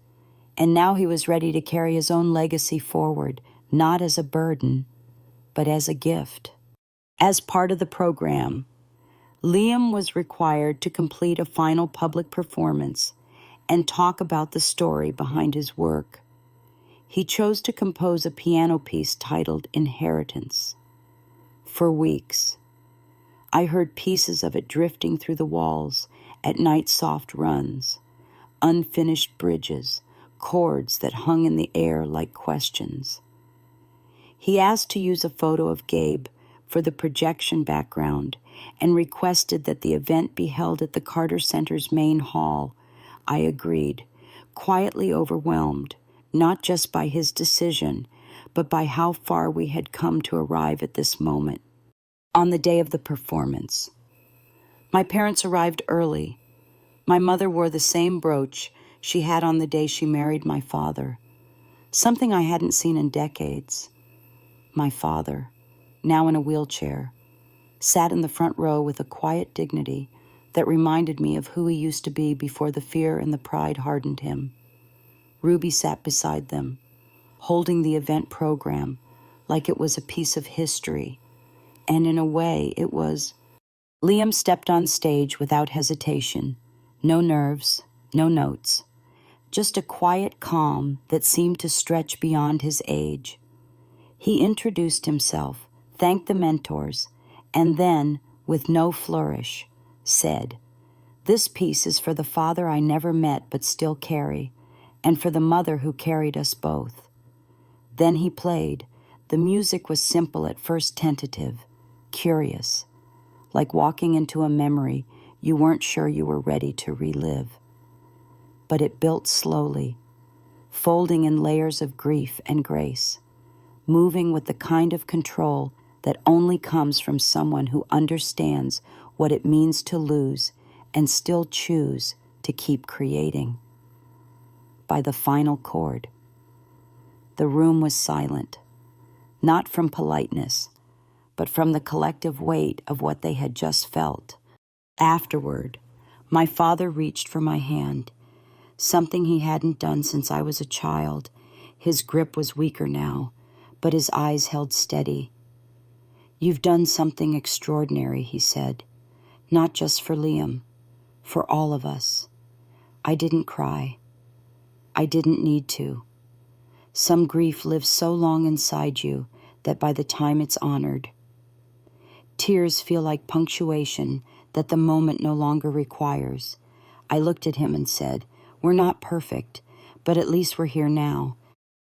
and now he was ready to carry his own legacy forward, not as a burden, but as a gift. As part of the program, Liam was required to complete a final public performance and talk about the story behind his work. He chose to compose a piano piece titled Inheritance. For weeks, I heard pieces of it drifting through the walls at night soft runs, unfinished bridges, chords that hung in the air like questions. He asked to use a photo of Gabe for the projection background and requested that the event be held at the Carter Center's main hall. I agreed, quietly overwhelmed, not just by his decision, but by how far we had come to arrive at this moment. On the day of the performance, my parents arrived early. My mother wore the same brooch she had on the day she married my father, something I hadn't seen in decades. My father, now in a wheelchair, sat in the front row with a quiet dignity that reminded me of who he used to be before the fear and the pride hardened him. Ruby sat beside them, holding the event program like it was a piece of history, and in a way it was. Liam stepped on stage without hesitation, no nerves, no notes, just a quiet calm that seemed to stretch beyond his age. He introduced himself, thanked the mentors, and then, with no flourish, said, "This piece is for the father I never met but still carry, and for the mother who carried us both." Then he played. The music was simple, at first tentative, curious, like walking into a memory you weren't sure you were ready to relive. But it built slowly, folding in layers of grief and grace, moving with the kind of control that only comes from someone who understands what it means to lose and still choose to keep creating. By the final chord, the room was silent, not from politeness, but from the collective weight of what they had just felt. Afterward, My father reached for my hand, something he hadn't done since I was a child. His grip was weaker now, but his eyes held steady. "You've done something extraordinary," he said. "Not just for Liam, for all of us." I didn't cry. I didn't need to. Some grief lives so long inside you that by the time it's honored, tears feel like punctuation that the moment no longer requires. I looked at him and said, "We're not perfect, but at least we're here now."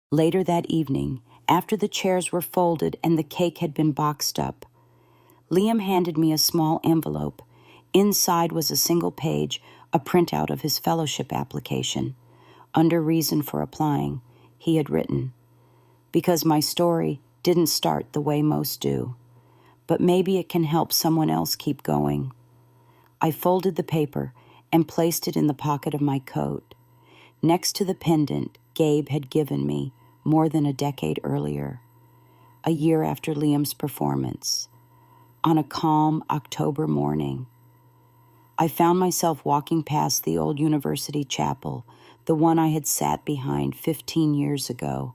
Later that evening, after the chairs were folded and the cake had been boxed up, Liam handed me a small envelope. Inside was a single page, a printout of his fellowship application. Under reason for applying, he had written, "Because my story didn't start the way most do, but maybe it can help someone else keep going." I folded the paper and placed it in the pocket of my coat, next to the pendant Gabe had given me more than a decade earlier, a year after Liam's performance, on a calm October morning. I found myself walking past the old university chapel, the one I had sat behind 15 years ago,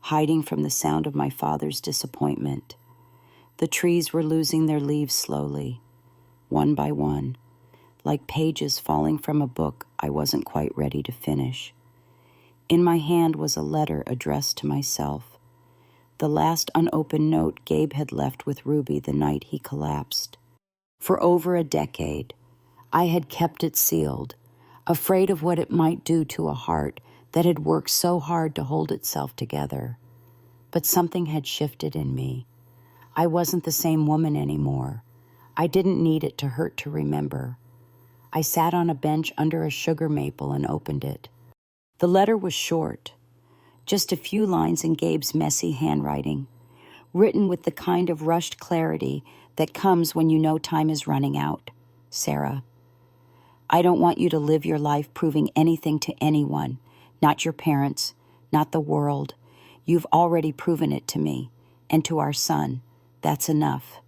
hiding from the sound of my father's disappointment. The trees were losing their leaves slowly, one by one, like pages falling from a book I wasn't quite ready to finish. In my hand was a letter addressed to myself, the last unopened note Gabe had left with Ruby the night he collapsed. For over a decade, I had kept it sealed, afraid of what it might do to a heart that had worked so hard to hold itself together. But something had shifted in me. I wasn't the same woman anymore. I didn't need it to hurt to remember. I sat on a bench under a sugar maple and opened it. The letter was short, just a few lines in Gabe's messy handwriting, written with the kind of rushed clarity that comes when you know time is running out. "Sarah, I don't want you to live your life proving anything to anyone, not your parents, not the world. You've already proven it to me, and to our son. That's enough.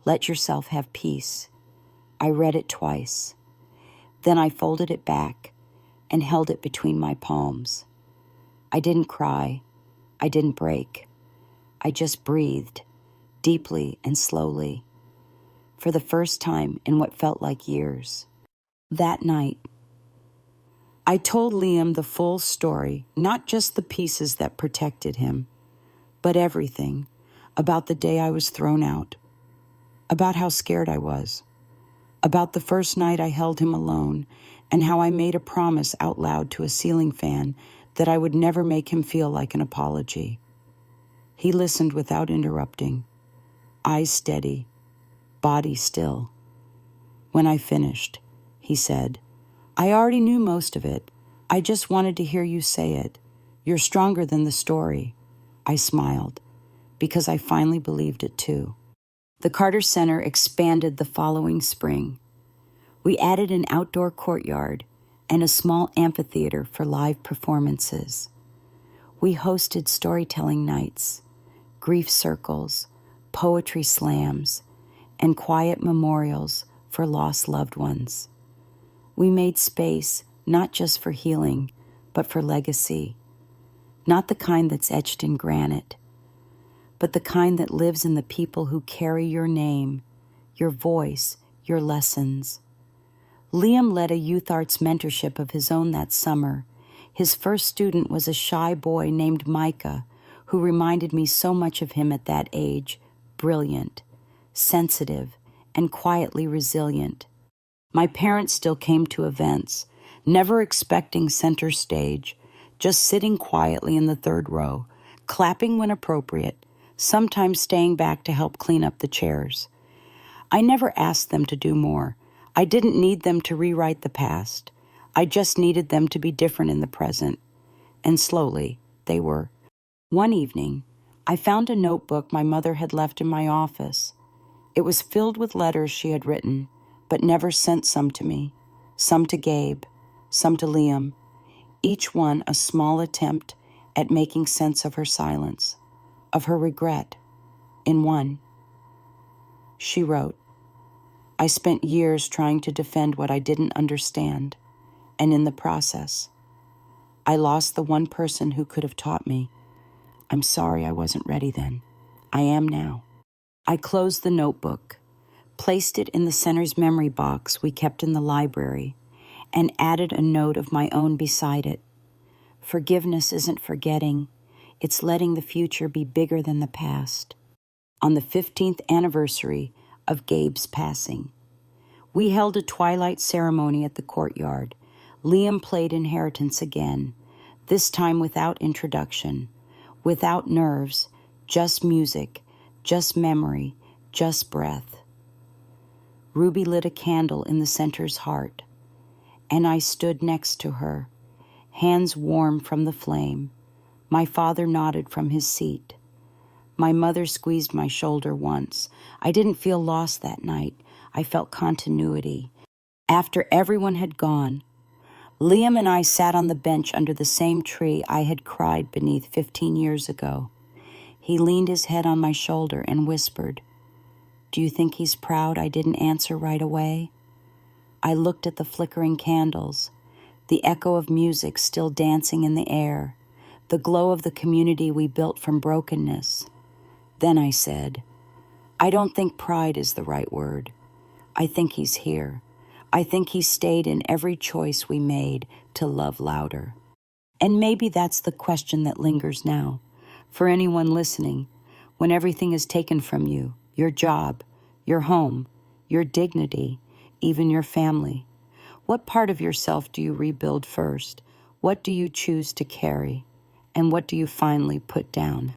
Let yourself have peace." I read it twice. Then I folded it back and held it between my palms. I didn't cry. I didn't break. I just breathed, deeply and slowly, for the first time in what felt like years. That night, I told Liam the full story, not just the pieces that protected him, but everything, about the day I was thrown out, about how scared I was, about the first night I held him alone, and how I made a promise out loud to a ceiling fan that I would never make him feel like an apology. He listened without interrupting, eyes steady, body still. When I finished, he said, "I already knew most of it. I just wanted to hear you say it. You're stronger than the story." I smiled, because I finally believed it too. The Carter Center expanded the following spring. We added an outdoor courtyard and a small amphitheater for live performances. We hosted storytelling nights, grief circles, poetry slams, and quiet memorials for lost loved ones. We made space not just for healing, but for legacy. Not the kind that's etched in granite, but the kind that lives in the people who carry your name, your voice, your lessons. Liam led a youth arts mentorship of his own that summer. His first student was a shy boy named Micah, who reminded me so much of him at that age, brilliant, sensitive, and quietly resilient. My parents still came to events, never expecting center stage, just sitting quietly in the third row, clapping when appropriate, sometimes staying back to help clean up the chairs. I never asked them to do more. I didn't need them to rewrite the past. I just needed them to be different in the present. And slowly, they were. One evening, I found a notebook my mother had left in my office. It was filled with letters she had written, but never sent some to me, some to Gabe, some to Liam, each one a small attempt at making sense of her silence, of her regret. In one, she wrote, I spent years trying to defend what I didn't understand, and in the process, I lost the one person who could have taught me. I'm sorry I wasn't ready then. I am now. I closed the notebook, placed it in the center's memory box we kept in the library, and added a note of my own beside it. Forgiveness isn't forgetting. It's letting the future be bigger than the past. On the 15th anniversary of Gabe's passing, we held a twilight ceremony at the courtyard. Liam played Inheritance again, this time without introduction, without nerves, just music, just memory, just breath. Ruby lit a candle in the center's heart, and I stood next to her, hands warm from the flame. My father nodded from his seat. My mother squeezed my shoulder once. I didn't feel lost that night. I felt continuity. After everyone had gone, Liam and I sat on the bench under the same tree I had cried beneath 15 years ago. He leaned his head on my shoulder and whispered, "Do you think he's proud I didn't answer right away?" I looked at the flickering candles, the echo of music still dancing in the air, the glow of the community we built from brokenness. Then I said, "I don't think pride is the right word. I think he's here. I think he stayed in every choice we made to love louder." And maybe that's the question that lingers now. For anyone listening, when everything is taken from you, your job, your home, your dignity, even your family, what part of yourself do you rebuild first? What do you choose to carry? And what do you finally put down?